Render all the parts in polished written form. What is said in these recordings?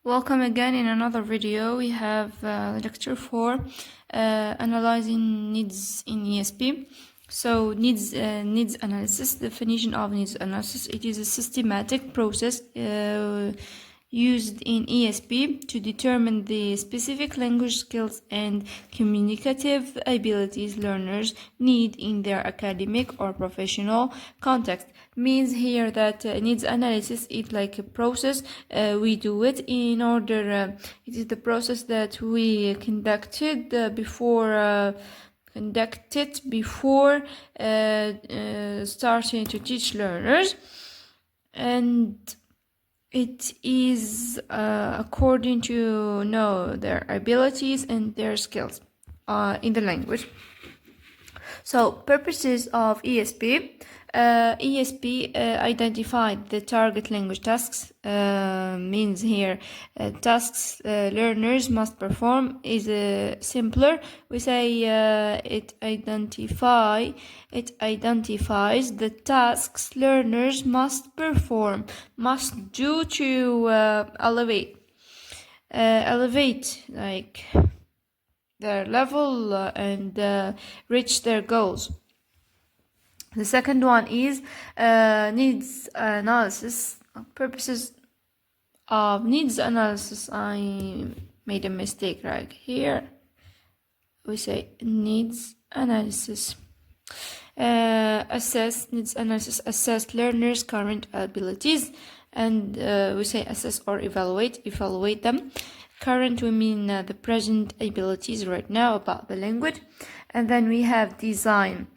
Welcome again in another video. We have lecture 4, analyzing needs in ESP. So needs analysis. Definition of needs analysis. It is a systematic process used in ESP to determine the specific language skills and communicative abilities learners need in their academic or professional context. Means here that needs analysis is like a process. We do it in order, it is the process that we conducted before starting to teach learners, and it is according to know their abilities and their skills in the language. So purposes of ESP. ESP identified the target language tasks. Means here tasks learners must perform is simpler. We say it identifies the tasks learners must perform, must do to elevate like their level and reach their goals. The second one is needs analysis. Purposes of needs analysis. I made a mistake right here. We say needs analysis. Needs analysis assess learners' current abilities, and we say assess or evaluate them. Current, we mean the present abilities right now about the language. And then we have design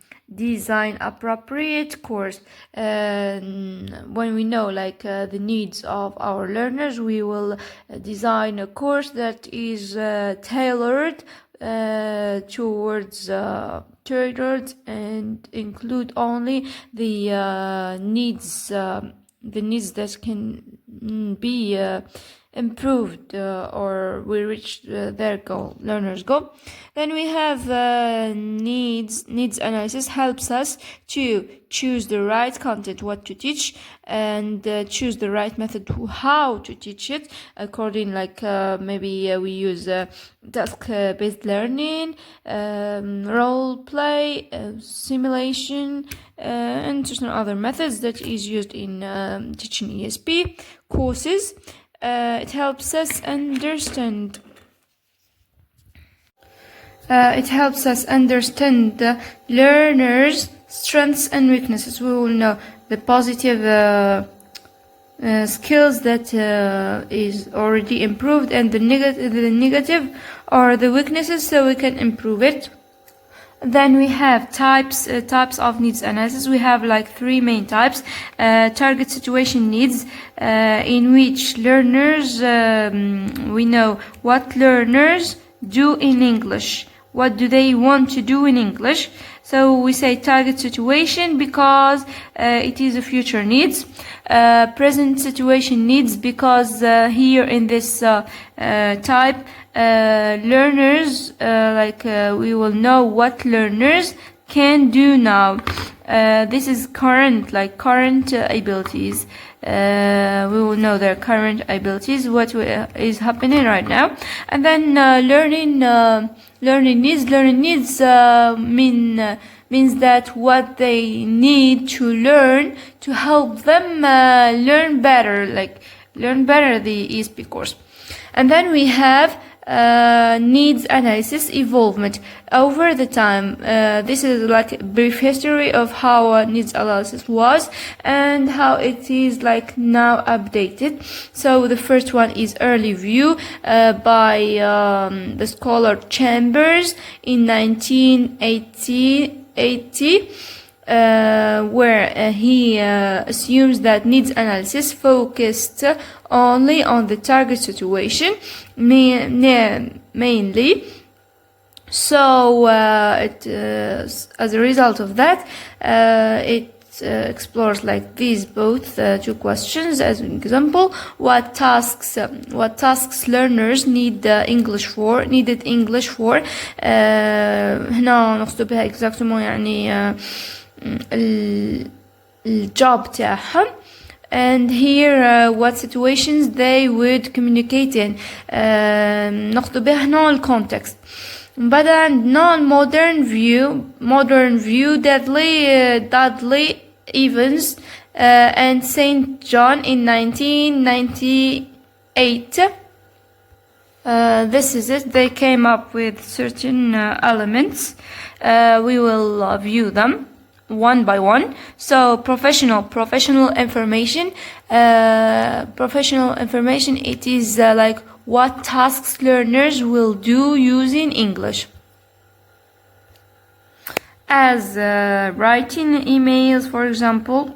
appropriate course. When we know the needs of our learners, we will design a course that is tailored towards and include only the needs that can be improved or we reach their goal, learner's goal. Then we have needs analysis helps us to choose the right content, what to teach, and choose the right method how to teach it. According maybe we use task-based learning, role play, simulation, and certain other methods that is used in teaching ESP courses. It helps us understand. The learners' strengths and weaknesses. We will know the positive skills that is already improved, and the negative or the weaknesses, so we can improve it. Then we have types of needs analysis. We have 3 main types. Target situation needs, in which learners, we know what learners do in English. What do they want to do in English? So we say target situation because it is a future needs. Present situation needs because here in this type, learners we will know what learners can do now. This is current abilities. We will know their current abilities, what is happening right now. And then learning needs means that what they need to learn to help them learn better the ESP course. And then we have needs analysis evolvement over the time. This is a brief history of how needs analysis was and how it is now updated. So the first one is early view by the scholar Chambers in 1980, where he assumes that needs analysis focused only on the target situation mainly. So as a result of that, it explores these both 2 questions. As an example, what tasks learners needed English for. هنا نقصد بها exactement يعني الجوب تاعهم. and here what situations they would communicate in. ناخد بالنا الcontext. بدأ non-modern view Dudley Evans and St. John in 1998. This is it. They came up with certain elements. We will view them one by one. So professional information. Professional information, it is like what tasks learners will do using English. As writing emails, for example.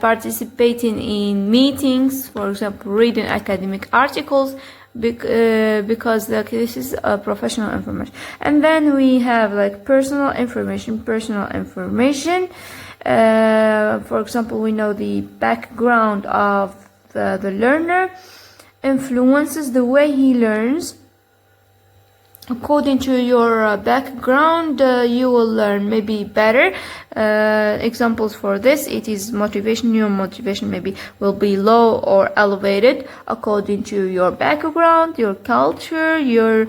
Participating in meetings, for example, reading academic articles, because this is professional information. And then we have like personal information. For example, we know the background of the learner influences the way he learns. According to your background, you will learn maybe better. Examples for this, it is motivation. Your motivation maybe will be low or elevated according to your background, your culture, your,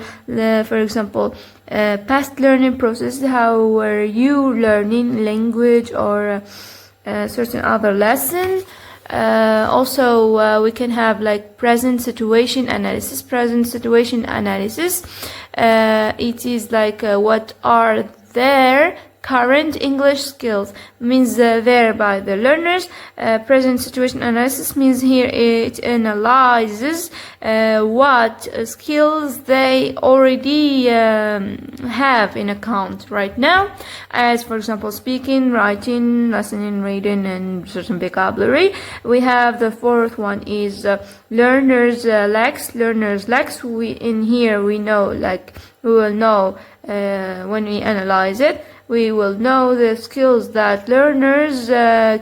for example, past learning process. How were you learning language or certain other lesson? Also, we can have like present situation analysis. It is like what are their current English skills, means there by the learners. Present situation analysis means here it analyzes what skills they already have in account right now, as for example speaking, writing, listening, reading, and certain vocabulary. We have the fourth one is learners lacks. In here we know, like we will know when we analyze it, we will know the skills that learners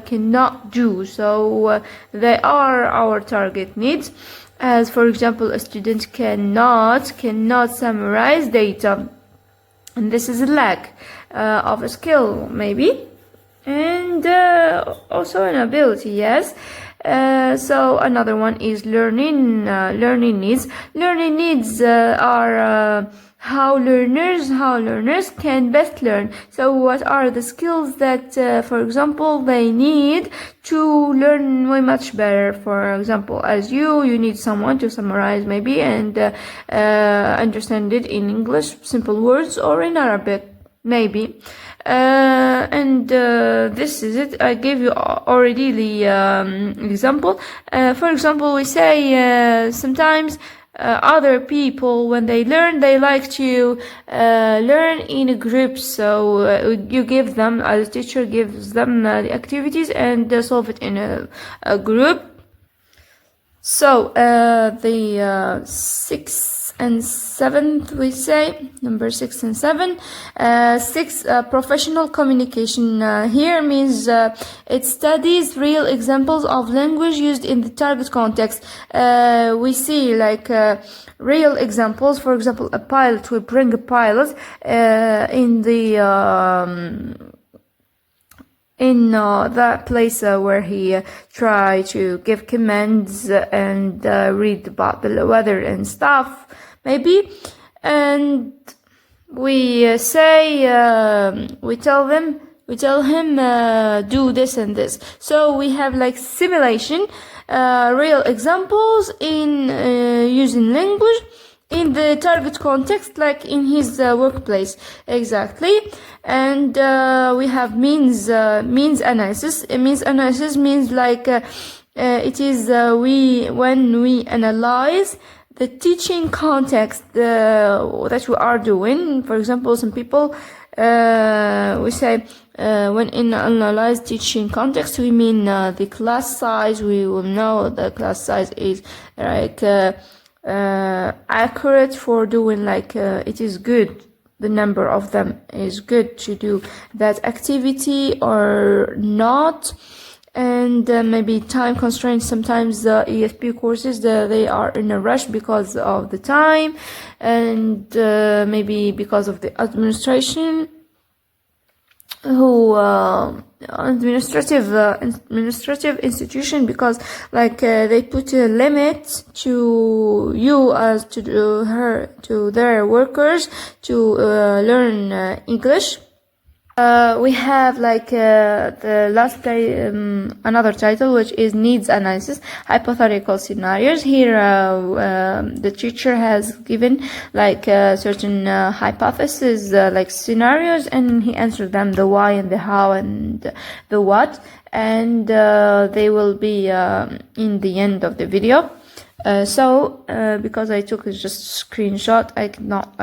cannot do. So they are our target needs. As for example, a student cannot summarize data, and this is a lack of a skill maybe, and also an ability. Yes. So another one is learning needs. Learning needs are how learners can best learn. So what are the skills that, for example, they need to learn way much better? For example, as you need someone to summarize maybe and understand it in English, simple words, or in Arabic maybe. And this is it. I gave you already the example. For example, we say sometimes other people, when they learn, they like to learn in a group. So you give them, as a teacher gives them the activities and solve it in a group. So the 6th and 7th, we say number 6 and 7. 6, professional communication. Here means it studies real examples of language used in the target context. We see like real examples. For example, a pilot will bring a pilot in the that place where he try to give commands and read about the weather and stuff maybe, and we say we tell him do this and this. So we have like simulation, real examples in using language in the target context, like in his workplace. Exactly. And we have means analysis. Means analysis means like it is when we analyze the teaching context that we are doing. For example, some people we say when in analyze teaching context, we mean the class size. We will know the class size is like accurate for doing like it is good, the number of them is good to do that activity or not. And maybe time constraints. Sometimes the ESP courses they are in a rush because of the time and maybe because of the administration. who administrative institution, because like they put a limit to you as to their workers to learn English. We have like the last another title, which is needs analysis, hypothetical scenarios. Here the teacher has given like certain hypotheses, like scenarios, and he answered them, the why and the how and the what, and they will be in the end of the video. Because I took just a screenshot, I cannot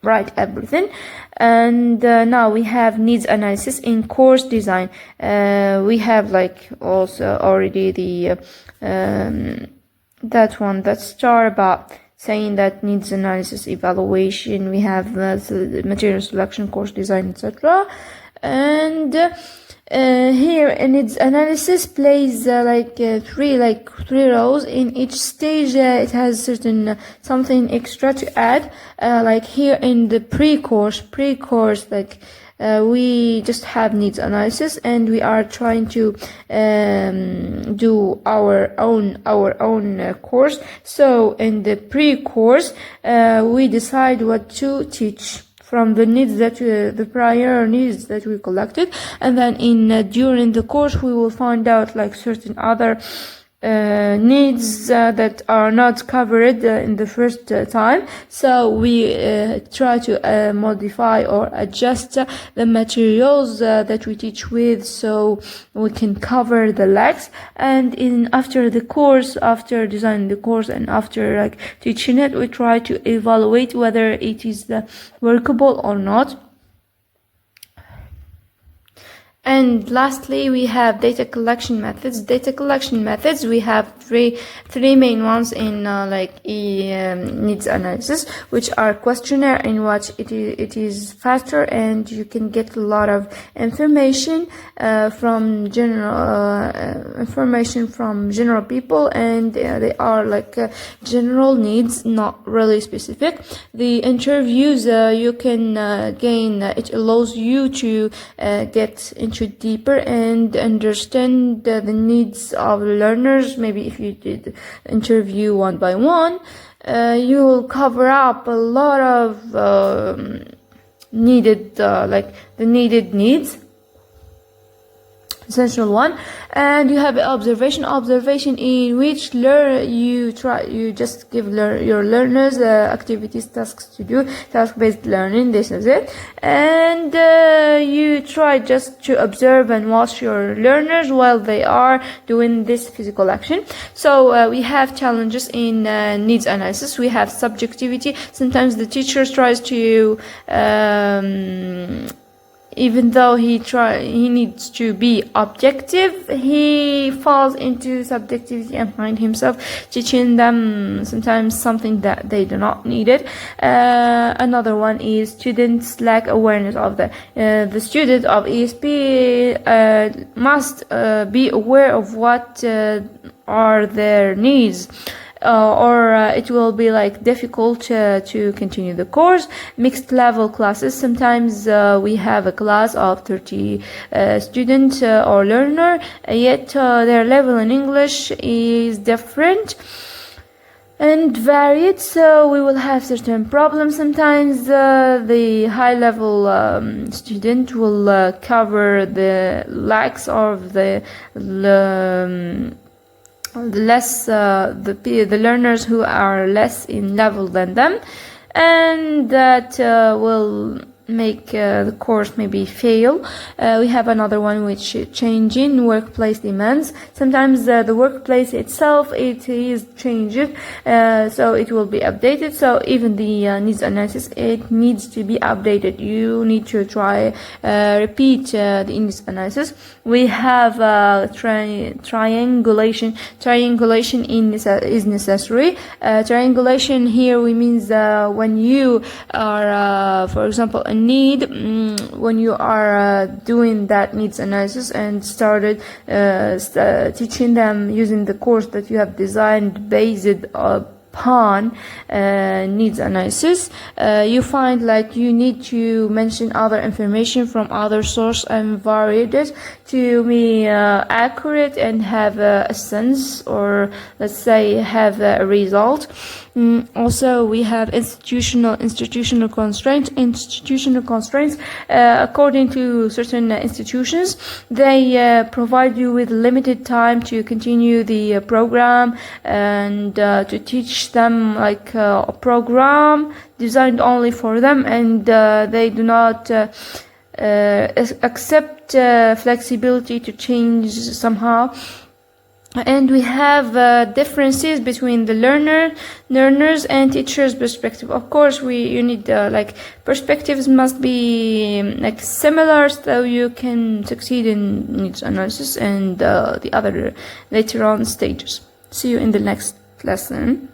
write everything. And now we have needs analysis in course design. We have like also already the that one, that star about saying that needs analysis, evaluation. We have material selection, course design, etc. And here needs analysis plays three roles. In each stage it has certain something extra to add, like here in the pre-course like we just have needs analysis, and we are trying to do our own course. So in the pre-course we decide what to teach from the needs that the prior needs that we collected, and then during the course we will find out like certain other needs that are not covered in the first time. So we try to modify or adjust the materials that we teach with, so we can cover the lacks. And after designing the course and after like teaching it, we try to evaluate whether it is workable or not. And lastly, we have data collection methods. We have three main ones in needs analysis, which are questionnaire, in which it is faster and you can get a lot of information from general people, and they are like general needs, not really specific. The interviews you can gain, it allows you to get into deeper and understand the needs of learners. Maybe if you did interview one by one, you will cover up a lot of needed needs, essential one. And you have observation in which you just give your learners activities, tasks to do, task-based learning. This is it. And you try just to observe and watch your learners while they are doing this physical action. So we have challenges in needs analysis. We have subjectivity. Sometimes the teacher tries to even though he needs to be objective, he falls into subjectivity and find himself teaching them sometimes something that they do not need it. Another one is students lack awareness of the student of ESP must be aware of what are their needs. Or it will be like difficult to continue the course. Mixed level classes. Sometimes we have a class of 30 students or learner, yet their level in English is different and varied, so we will have certain problems. Sometimes the high level student will cover the lacks of the learners who are less in level than them, and that will make the course maybe fail. We have another one which changing workplace demands. Sometimes the workplace itself, it is changed, so it will be updated. So even the needs analysis, it needs to be updated. You need to try repeat the needs analysis. We have triangulation. Triangulation is necessary. Triangulation here we means when you are for example a need, when you are doing that needs analysis and started teaching them using the course that you have designed based upon needs analysis. You find like you need to mention other information from other source and vary it to be accurate and have a sense, or let's say have a result. Also, we have institutional constraints. According to certain institutions, they provide you with limited time to continue the program and to teach them like a program designed only for them, and they do not accept flexibility to change somehow. And we have differences between the learners and teachers' perspective. Of course, you need like perspectives must be like similar, so you can succeed in needs analysis and the other later on stages. See you in the next lesson.